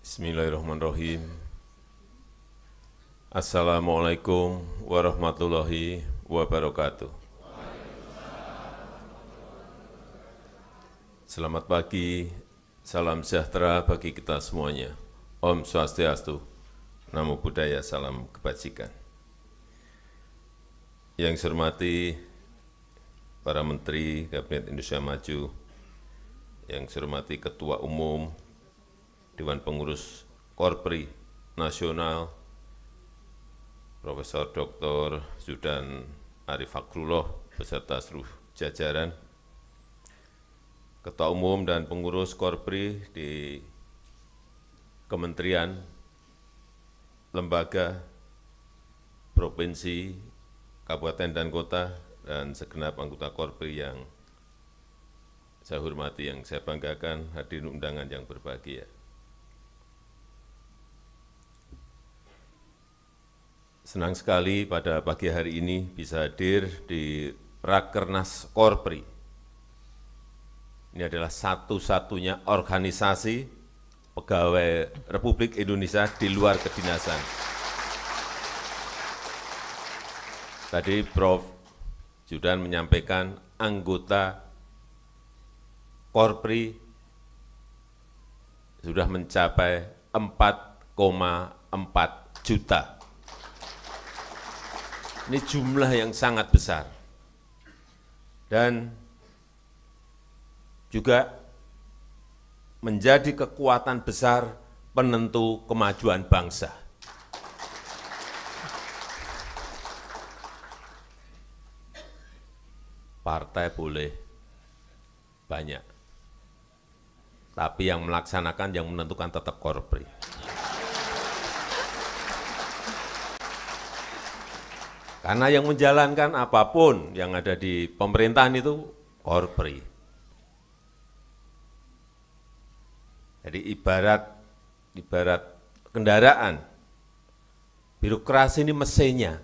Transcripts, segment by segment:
Bismillahirrahmanirrahim. Assalamualaikum warahmatullahi wabarakatuh. Selamat pagi, salam sejahtera bagi kita semuanya. Om Swastiastu, Namo Buddhaya, salam kebajikan. Yang saya hormati para Menteri Kabinet Indonesia Maju, yang saya hormati Ketua Umum Dewan Pengurus Korpri Nasional, Profesor Dr. Zudan Arif Fakrullah beserta seluruh jajaran, Ketua Umum dan Pengurus Korpri di Kementerian, Lembaga, Provinsi, Kabupaten dan Kota, dan segenap anggota Korpri yang saya hormati, yang saya banggakan, hadirin undangan yang berbahagia. Senang sekali pada pagi hari ini bisa hadir di Rakernas Korpri. Ini adalah satu-satunya organisasi pegawai Republik Indonesia di luar kedinasan. Tadi Prof. Zudan menyampaikan anggota Korpri sudah mencapai 4,4 juta. Ini jumlah yang sangat besar dan juga menjadi kekuatan besar penentu kemajuan bangsa. Partai boleh banyak, tapi yang melaksanakan, yang menentukan tetap Korpri. Karena yang menjalankan apapun yang ada di pemerintahan itu Korpri. Jadi ibarat kendaraan, birokrasi ini mesinnya.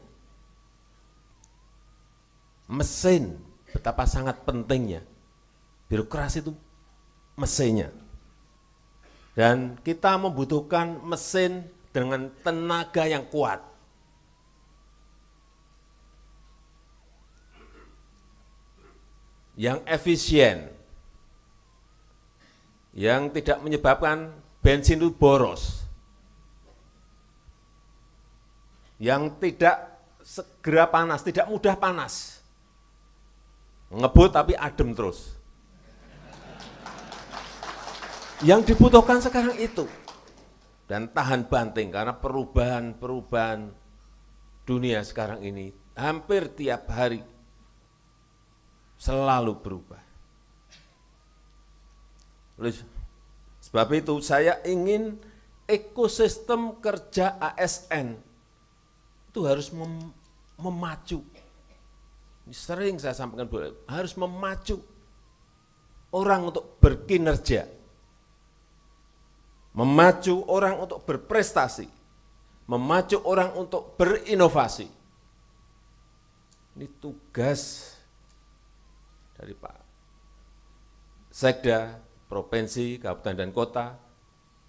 Mesin, betapa sangat pentingnya. Birokrasi itu mesinnya. Dan kita membutuhkan mesin dengan tenaga yang kuat. Yang efisien, yang tidak menyebabkan bensin itu boros, yang tidak segera panas, tidak mudah panas, ngebut tapi adem terus. Yang dibutuhkan sekarang itu, dan tahan banting, karena perubahan dunia sekarang ini hampir tiap hari selalu berubah. Oleh sebab itu saya ingin ekosistem kerja ASN itu harus memacu. Ini sering saya sampaikan, harus memacu orang untuk berkinerja, memacu orang untuk berprestasi, memacu orang untuk berinovasi. Ini tugas dari Pak Sekda, Provinsi, Kabupaten dan Kota,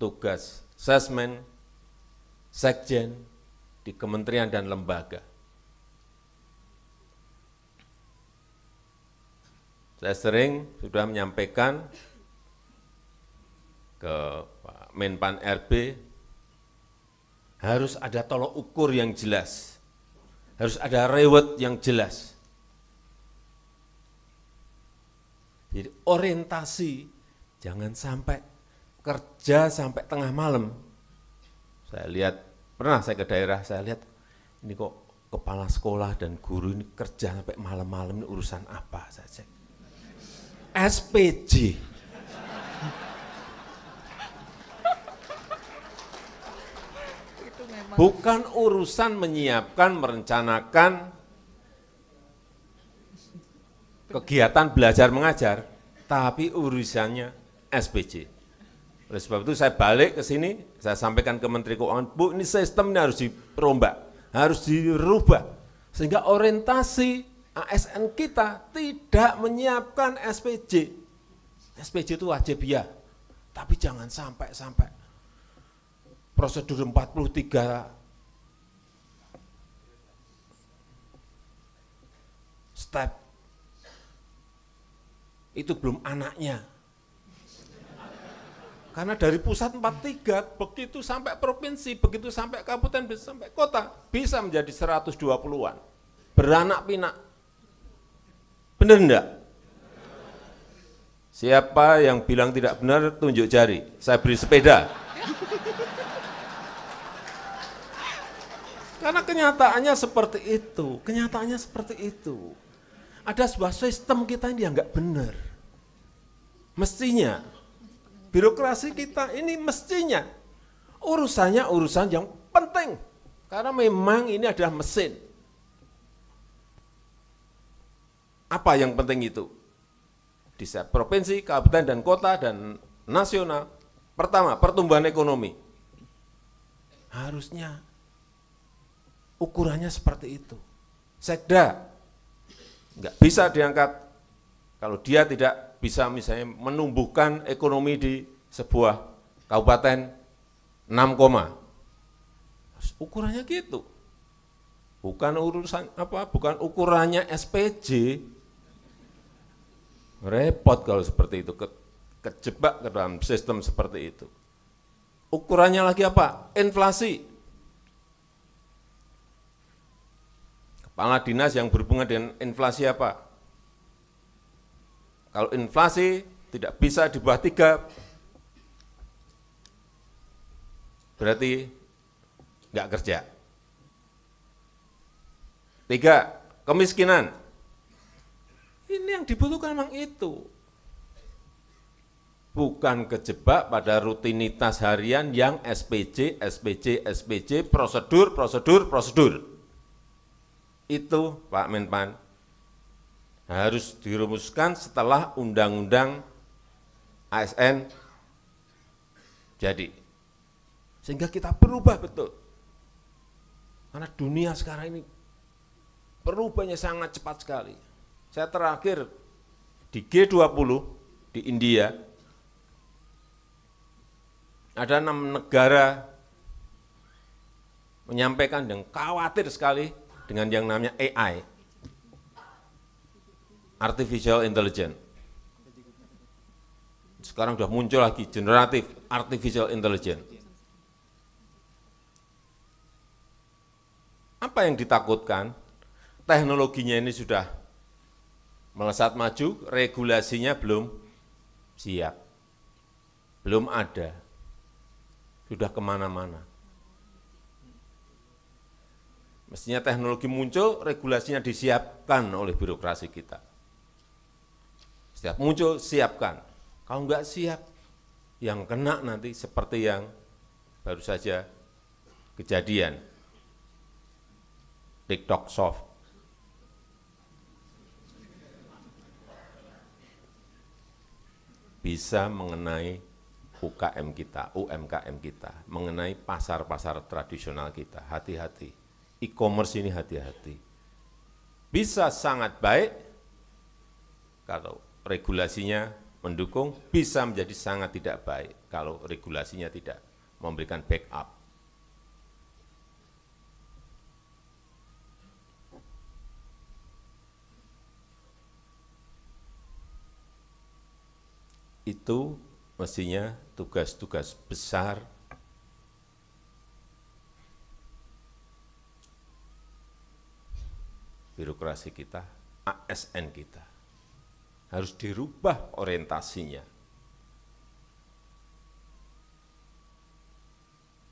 tugas Sesmen, Sekjen, di kementerian dan lembaga. Saya sering sudah menyampaikan ke Pak Menpan RB, harus ada tolok ukur yang jelas, harus ada reward yang jelas. Jadi orientasi, jangan sampai kerja sampai tengah malam. Saya lihat, pernah saya ke daerah, saya lihat ini kok kepala sekolah dan guru ini kerja sampai malam-malam, ini urusan apa saya cek. SPJ. Bukan urusan menyiapkan, merencanakan kegiatan belajar mengajar, tapi urusannya SPJ. Oleh sebab itu saya balik ke sini, saya sampaikan ke Menteri Keuangan, Bu, ini sistem ini harus diperombak, harus dirubah, sehingga orientasi ASN kita tidak menyiapkan SPJ. SPJ itu wajib ya, tapi jangan sampai prosedur 43 step. Itu belum anaknya. Karena dari pusat 43, begitu sampai provinsi, begitu sampai kabupaten, bisa sampai kota, bisa menjadi 120-an. Beranak pinak. Benar enggak? Siapa yang bilang tidak benar, tunjuk jari. Saya beri sepeda. Karena kenyataannya seperti itu. Kenyataannya seperti itu. Ada sebuah sistem kita ini yang enggak benar. Mestinya. Birokrasi kita ini mestinya urusannya urusan yang penting, karena memang ini adalah mesin. Apa yang penting itu? Di setiap provinsi, kabupaten, dan kota, dan nasional. Pertama, pertumbuhan ekonomi. Harusnya ukurannya seperti itu. Sekda nggak bisa diangkat kalau dia tidak bisa misalnya menumbuhkan ekonomi di sebuah kabupaten 6, ukurannya gitu. Bukan urusan apa, bukan ukurannya SPJ. Repot kalau seperti itu, kejebak ke dalam sistem seperti itu. Ukurannya lagi apa? Inflasi. Kepala dinas yang berhubungan dengan inflasi apa? Kalau inflasi tidak bisa di bawah 3, berarti nggak kerja. 3, kemiskinan. Ini yang dibutuhkan memang itu. Bukan kejebak pada rutinitas harian yang SPJ, prosedur. Itu Pak Menpan harus dirumuskan setelah undang-undang ASN jadi. Sehingga kita berubah betul. Karena dunia sekarang ini perubahannya sangat cepat sekali. Saya terakhir di G20 di India, ada 6 negara menyampaikan dan khawatir sekali dengan yang namanya AI. Artificial Intelligence. Sekarang sudah muncul lagi generatif Artificial Intelligence. Apa yang ditakutkan? Teknologinya ini sudah melesat maju, regulasinya belum siap. Belum ada. Sudah kemana-mana. Mestinya teknologi muncul, regulasinya disiapkan oleh birokrasi kita. Setiap muncul, siapkan. Kalau enggak siap, yang kena nanti seperti yang baru saja kejadian. TikTok Soft. Bisa mengenai UKM kita, UMKM kita, mengenai pasar-pasar tradisional kita. Hati-hati. E-commerce ini hati-hati. Bisa sangat baik kalau regulasinya mendukung, bisa menjadi sangat tidak baik kalau regulasinya tidak memberikan backup. Itu mestinya tugas-tugas besar birokrasi kita, ASN kita. Harus dirubah orientasinya.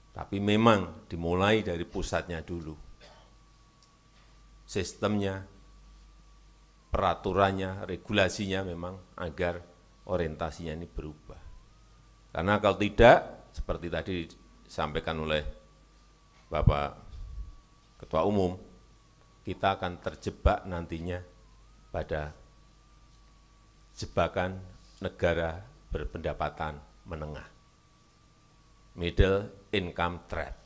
Tapi memang dimulai dari pusatnya dulu. Sistemnya, peraturannya, regulasinya memang agar orientasinya ini berubah. Karena kalau tidak, seperti tadi disampaikan oleh Bapak Ketua Umum, kita akan terjebak nantinya pada jebakan negara berpendapatan menengah, middle income trap.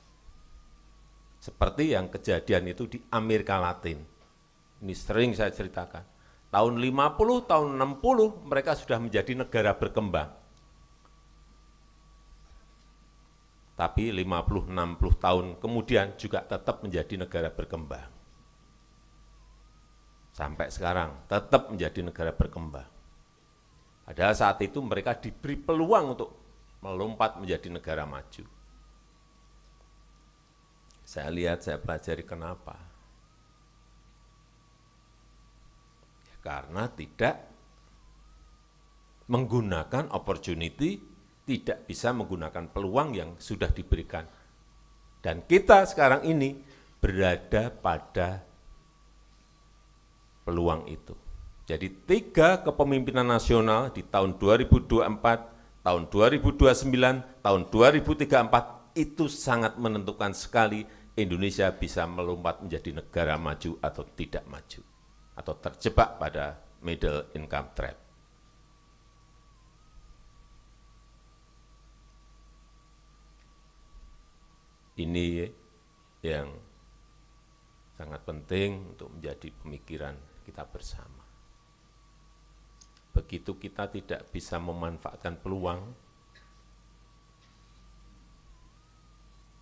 Seperti yang kejadian itu di Amerika Latin. Ini sering saya ceritakan. Tahun 50, tahun 60 mereka sudah menjadi negara berkembang. tapi 50-60 tahun kemudian juga tetap menjadi negara berkembang. Sampai sekarang tetap menjadi negara berkembang. Padahal saat itu mereka diberi peluang untuk melompat menjadi negara maju. Saya lihat, saya pelajari kenapa. Ya, karena tidak menggunakan opportunity, tidak bisa menggunakan peluang yang sudah diberikan. Dan kita sekarang ini berada pada peluang itu. Jadi 3 kepemimpinan nasional di tahun 2024, tahun 2029, tahun 2034 itu sangat menentukan sekali Indonesia bisa melompat menjadi negara maju atau tidak maju, atau terjebak pada middle income trap. Ini yang sangat penting untuk menjadi pemikiran kita bersama. Begitu kita tidak bisa memanfaatkan peluang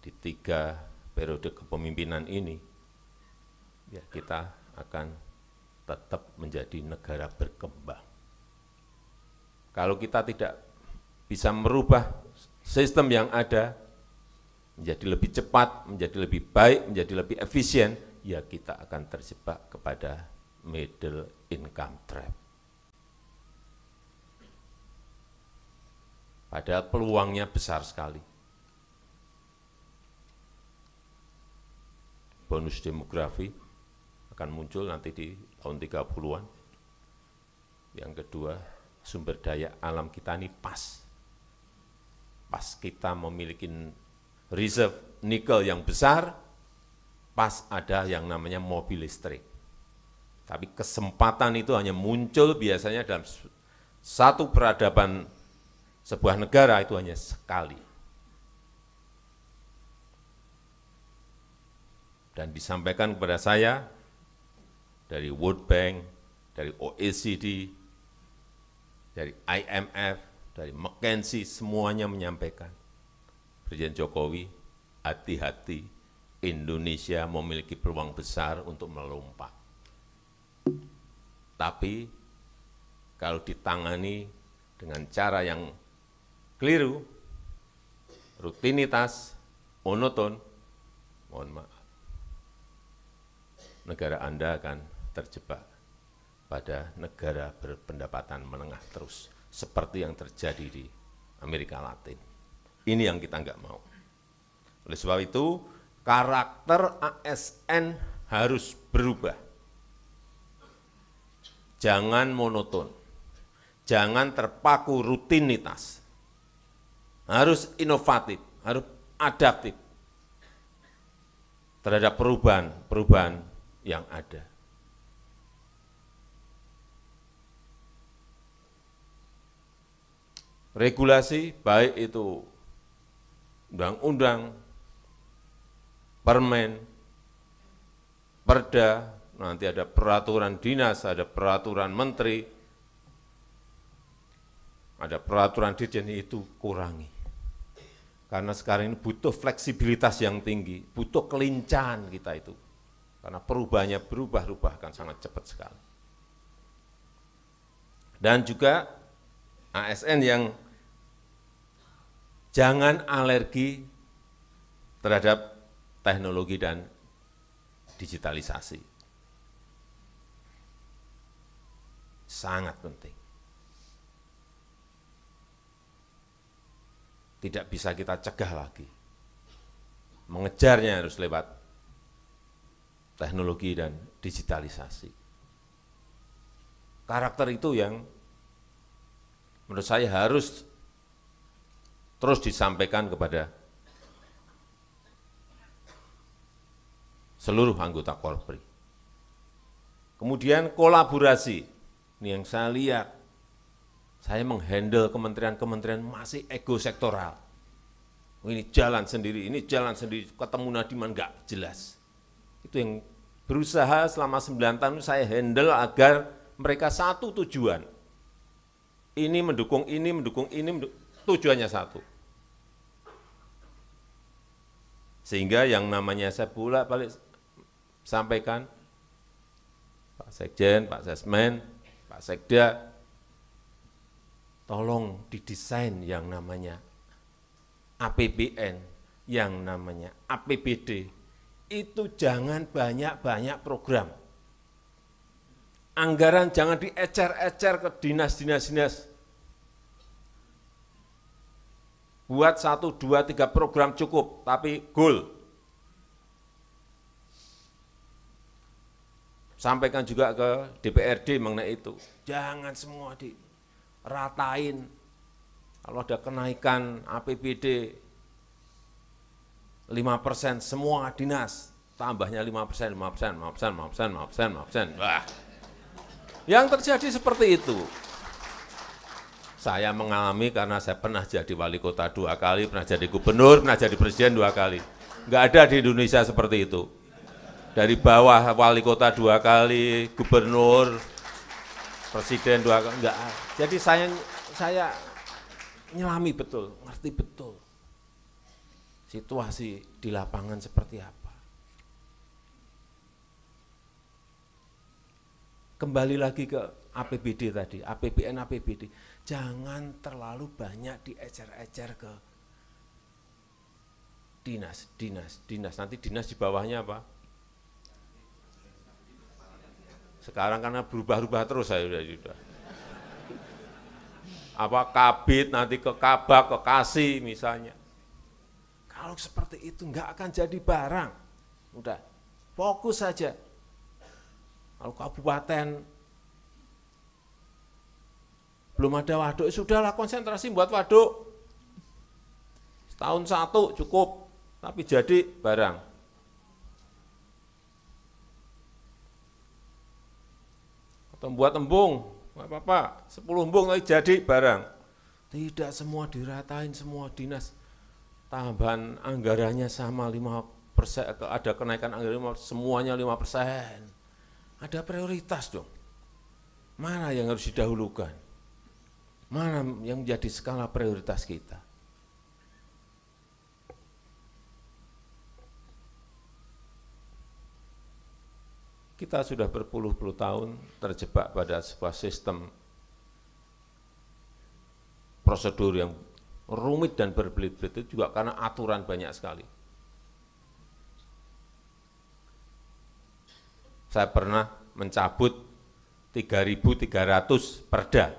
di 3 periode kepemimpinan ini, ya kita akan tetap menjadi negara berkembang. Kalau kita tidak bisa merubah sistem yang ada, menjadi lebih cepat, menjadi lebih baik, menjadi lebih efisien, ya kita akan terjebak kepada middle income trap. Padahal peluangnya besar sekali. Bonus demografi akan muncul nanti di tahun 30-an. Yang kedua, sumber daya alam kita ini pas. Pas kita memiliki reserve nikel yang besar, pas ada yang namanya mobil listrik. Tapi kesempatan itu hanya muncul biasanya dalam satu peradaban sebuah negara, itu hanya sekali. Dan disampaikan kepada saya dari World Bank, dari OECD, dari IMF, dari McKinsey, semuanya menyampaikan, Presiden Jokowi, hati-hati, Indonesia memiliki peluang besar untuk melompat. Tapi kalau ditangani dengan cara yang keliru, rutinitas, monoton, mohon maaf, negara Anda akan terjebak pada negara berpendapatan menengah terus, seperti yang terjadi di Amerika Latin. Ini yang kita nggak mau. Oleh sebab itu, karakter ASN harus berubah. Jangan monoton, jangan terpaku rutinitas. Harus inovatif, harus adaptif terhadap perubahan yang ada. Regulasi, baik itu undang-undang, permen, perda, nanti ada peraturan dinas, ada peraturan menteri, ada peraturan dirjen, itu kurangi. Karena sekarang ini butuh fleksibilitas yang tinggi, butuh kelincahan kita itu. Karena perubahannya berubah-ubah akan sangat cepat sekali. Dan juga ASN yang jangan alergi terhadap teknologi dan digitalisasi. Sangat penting. Tidak bisa kita cegah lagi. Mengejarnya harus lewat teknologi dan digitalisasi. Karakter itu yang menurut saya harus terus disampaikan kepada seluruh anggota Korpri. Kemudian kolaborasi, ini yang saya lihat, saya menghandle kementerian-kementerian masih ego sektoral. Ini jalan sendiri, ketemu Nadiman enggak jelas. Itu yang berusaha selama 9 tahun saya handle agar mereka satu tujuan. Ini mendukung ini, tujuannya satu. Sehingga yang namanya saya bolak-balik sampaikan, Pak Sekjen, Pak Sesmen, Pak Sekda, tolong didesain yang namanya APBN, yang namanya APBD, itu jangan banyak-banyak program. Anggaran jangan diecer-ecer ke dinas-dinas. Buat 1, 2, 3 program cukup, tapi goal. Sampaikan juga ke DPRD mengenai itu. Jangan semua diratain. Kalau ada kenaikan APBD 5%, semua dinas tambahnya 5%. Wah, yang terjadi seperti itu. Saya mengalami karena saya pernah jadi wali kota 2 kali, pernah jadi gubernur, pernah jadi presiden 2 kali. Enggak ada di Indonesia seperti itu. Dari bawah wali kota 2 kali, gubernur, presiden 2 kali, enggak ada. Jadi saya nyelami betul, ngerti betul situasi di lapangan seperti apa. Kembali lagi ke APBD tadi, APBN, APBD. Jangan terlalu banyak diecer-ecer ke dinas. Nanti dinas di bawahnya apa? Sekarang karena berubah-ubah terus saya sudah. Apa kabit, nanti ke kabak, ke kasih misalnya. Kalau seperti itu enggak akan jadi barang. Udah, fokus saja. Kalau kabupaten belum ada waduk, sudahlah konsentrasi buat waduk. Setahun 1 cukup, tapi jadi barang. Atau buat embung, nggak apa-apa, 10 embung tapi jadi barang. Tidak semua diratain, semua dinas. Tambahan anggarannya sama 5%, ada kenaikan anggaran semuanya 5%. Ada prioritas dong. Mana yang harus didahulukan? Mana yang menjadi skala prioritas kita? Kita sudah berpuluh-puluh tahun terjebak pada sebuah sistem prosedur yang rumit dan berbelit-belit itu juga karena aturan banyak sekali. Saya pernah mencabut 3.300 perda.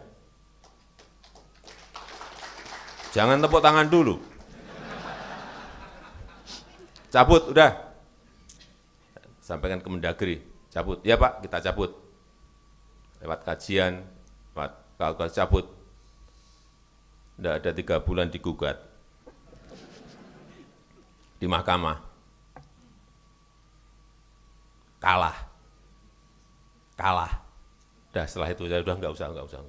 Jangan tepuk tangan dulu. Cabut, udah. Sampaikan ke Mendagri, cabut. Ya Pak, kita cabut. Lewat kajian, lewat kalkulasi cabut. Tidak ada 3 bulan digugat di mahkamah. Kalah. Udah setelah itu saya udah nggak usah.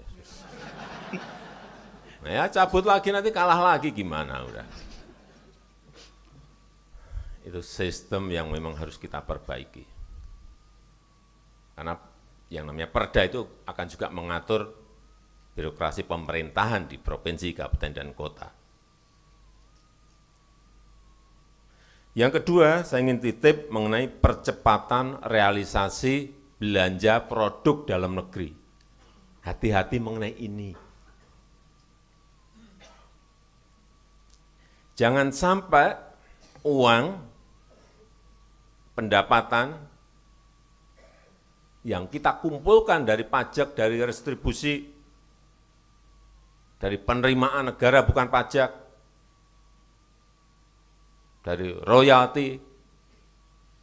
Nah ya cabut lagi nanti kalah lagi gimana udah. Itu sistem yang memang harus kita perbaiki. Karena yang namanya perda itu akan juga mengatur birokrasi pemerintahan di provinsi, kabupaten, dan kota. Yang kedua, saya ingin titip mengenai percepatan realisasi belanja produk dalam negeri. Hati-hati mengenai ini. Jangan sampai uang pendapatan yang kita kumpulkan dari pajak, dari restribusi, dari penerimaan negara bukan pajak, dari royalti,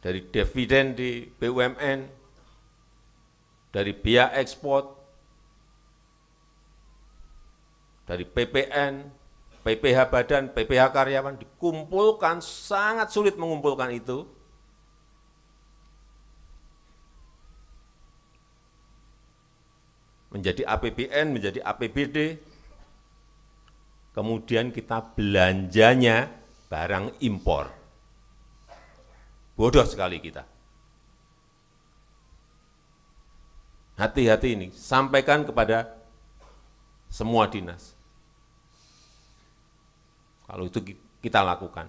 dari dividen di BUMN, dari biaya ekspor, dari PPN, PPH badan, PPH karyawan, dikumpulkan, sangat sulit mengumpulkan itu. Menjadi APBN, menjadi APBD, kemudian kita belanjanya barang impor. Bodoh sekali kita. Hati-hati ini, sampaikan kepada semua dinas. Kalau itu kita lakukan.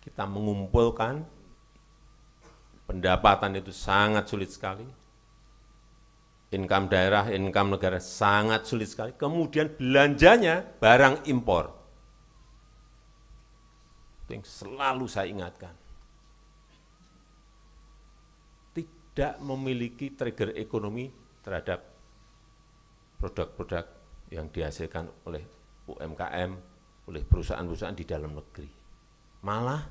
Kita mengumpulkan pendapatan itu sangat sulit sekali. Income daerah, income negara sangat sulit sekali. Kemudian belanjanya barang impor. Itu yang selalu saya ingatkan. Tidak memiliki trigger ekonomi terhadap produk-produk yang dihasilkan oleh UMKM, oleh perusahaan-perusahaan di dalam negeri. Malah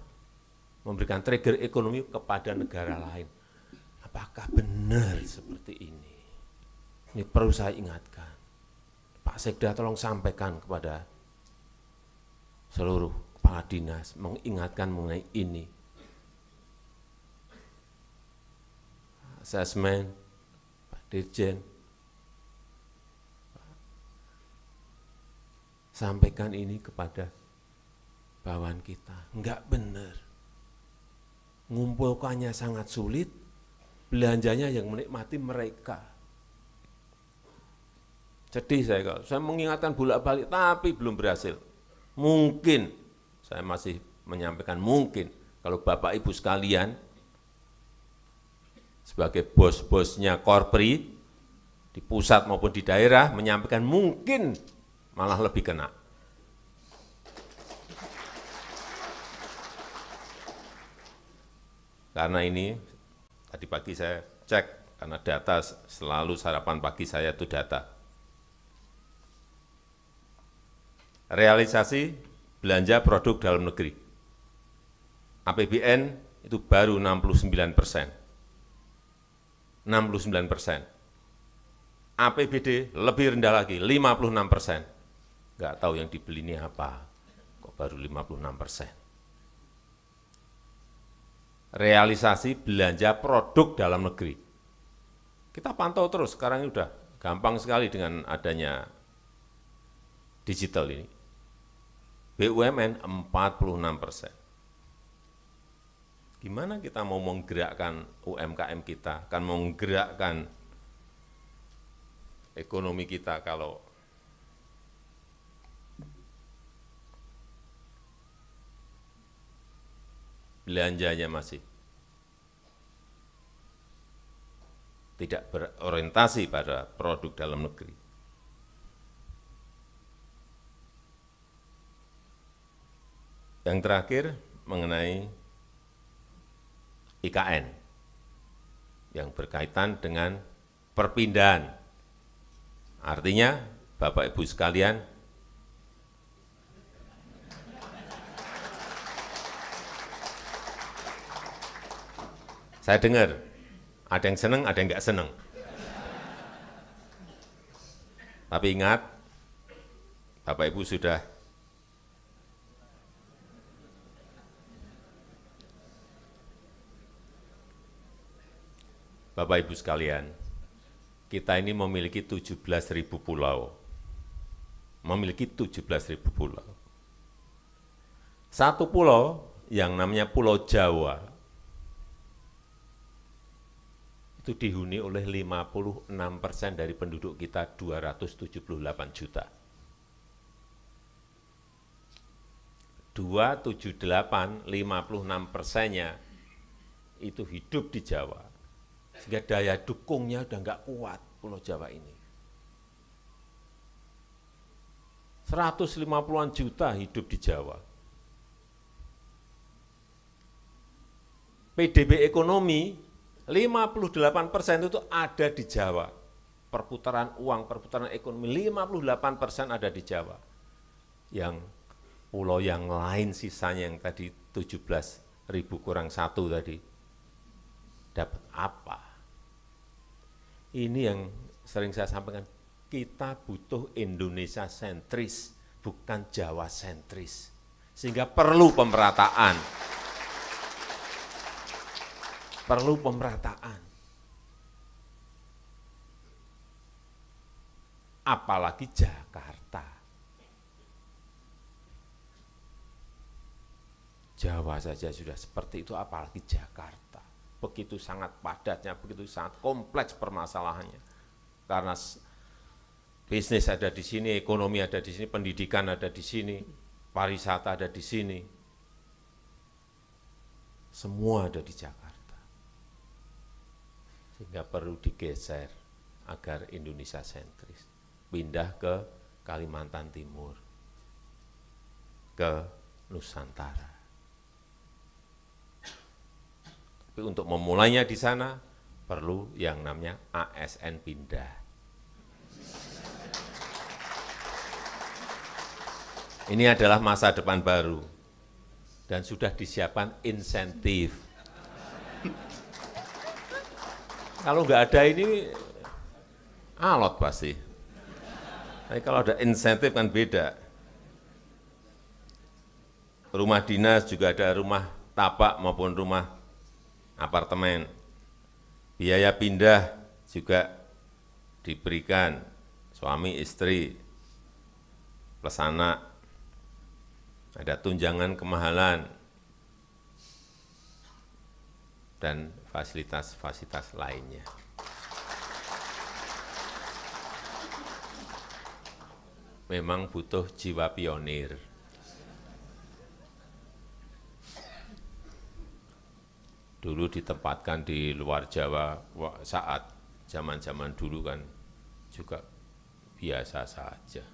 memberikan trigger ekonomi kepada negara lain. Apakah benar seperti ini? Ini perlu saya ingatkan. Pak Sekda tolong sampaikan kepada seluruh kepala dinas, mengingatkan mengenai ini. Asesmen, Pak Dirjen, sampaikan ini kepada bawahan kita. Enggak benar. Ngumpulkannya sangat sulit, belanjanya yang menikmati mereka. Sedih saya kalau saya mengingatkan bolak-balik, tapi belum berhasil. Mungkin, saya masih menyampaikan mungkin, kalau Bapak Ibu sekalian, sebagai bos-bosnya Korpri, di pusat maupun di daerah, menyampaikan mungkin malah lebih kena. Karena ini, tadi pagi saya cek, karena data selalu sarapan pagi saya itu data. Realisasi belanja produk dalam negeri. APBN itu baru 69%. 69%. APBD lebih rendah lagi, 56%. Nggak tahu yang dibeli ini apa, kok baru 56%. Realisasi belanja produk dalam negeri. Kita pantau terus, sekarang ini udah gampang sekali dengan adanya digital ini. BUMN 46%. Gimana kita mau menggerakkan UMKM kita, akan menggerakkan ekonomi kita kalau belanjanya masih tidak berorientasi pada produk dalam negeri. Yang terakhir mengenai IKN yang berkaitan dengan perpindahan. Artinya, Bapak Ibu sekalian, saya dengar ada yang senang, ada yang enggak senang. Tapi ingat, Bapak Ibu sudah Bapak Ibu sekalian, kita ini memiliki 17.000 pulau. Memiliki 17.000 pulau. Satu pulau yang namanya Pulau Jawa, itu dihuni oleh 56% dari penduduk kita, 278 juta. 278, 56%-nya itu hidup di Jawa. Sehingga daya dukungnya udah nggak kuat Pulau Jawa ini. 150-an juta hidup di Jawa. PDB ekonomi 58% itu ada di Jawa. Perputaran uang, perputaran ekonomi 58% ada di Jawa. Yang pulau yang lain sisanya yang tadi 17.000 kurang 1 tadi, dapat apa? Ini yang sering saya sampaikan, kita butuh Indonesia sentris, bukan Jawa sentris. Sehingga perlu pemerataan. Perlu pemerataan. Apalagi Jakarta. Jawa saja sudah seperti itu, apalagi Jakarta. Begitu sangat padatnya, begitu sangat kompleks permasalahannya. Karena bisnis ada di sini, ekonomi ada di sini, pendidikan ada di sini, pariwisata ada di sini. semua ada di Jakarta. Sehingga perlu digeser agar Indonesia sentris, pindah ke Kalimantan Timur, ke Nusantara. Tapi untuk memulainya di sana perlu yang namanya ASN pindah. Ini adalah masa depan baru dan sudah disiapkan insentif. Kalau nggak ada ini alot pasti. Tapi kalau ada insentif kan beda. Rumah dinas juga ada rumah tapak maupun rumah apartemen. Biaya pindah juga diberikan suami istri plus anak. Ada tunjangan kemahalan dan fasilitas-fasilitas lainnya. Memang butuh jiwa pionir. Dulu ditempatkan di luar Jawa saat zaman-zaman dulu kan juga biasa saja.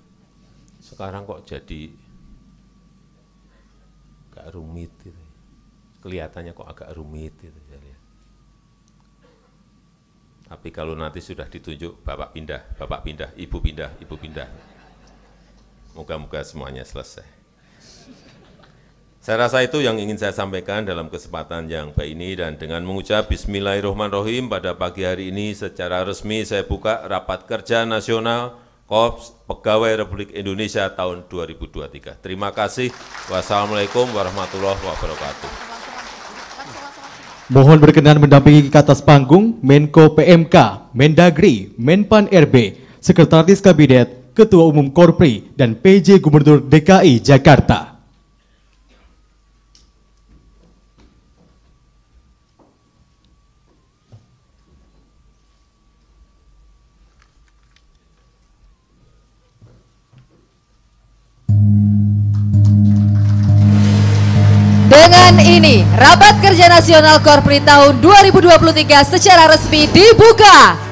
Sekarang kok jadi agak rumit gitu. Kelihatannya kok agak rumit gitu saya lihat. Tapi kalau nanti sudah ditunjuk bapak pindah, ibu pindah. Moga-moga semuanya selesai. Saya rasa itu yang ingin saya sampaikan dalam kesempatan yang baik ini, dan dengan mengucap Bismillahirrahmanirrahim pada pagi hari ini secara resmi saya buka rapat kerja nasional Korps Pegawai Republik Indonesia tahun 2023. Terima kasih. Wassalamualaikum warahmatullahi wabarakatuh. Mohon berkenan mendampingi ke atas panggung Menko PMK, Mendagri, Menpan RB, Sekretaris Kabinet, Ketua Umum Korpri, dan PJ Gubernur DKI Jakarta. Dengan ini, Rapat Kerja Nasional Korpri tahun 2023 secara resmi dibuka.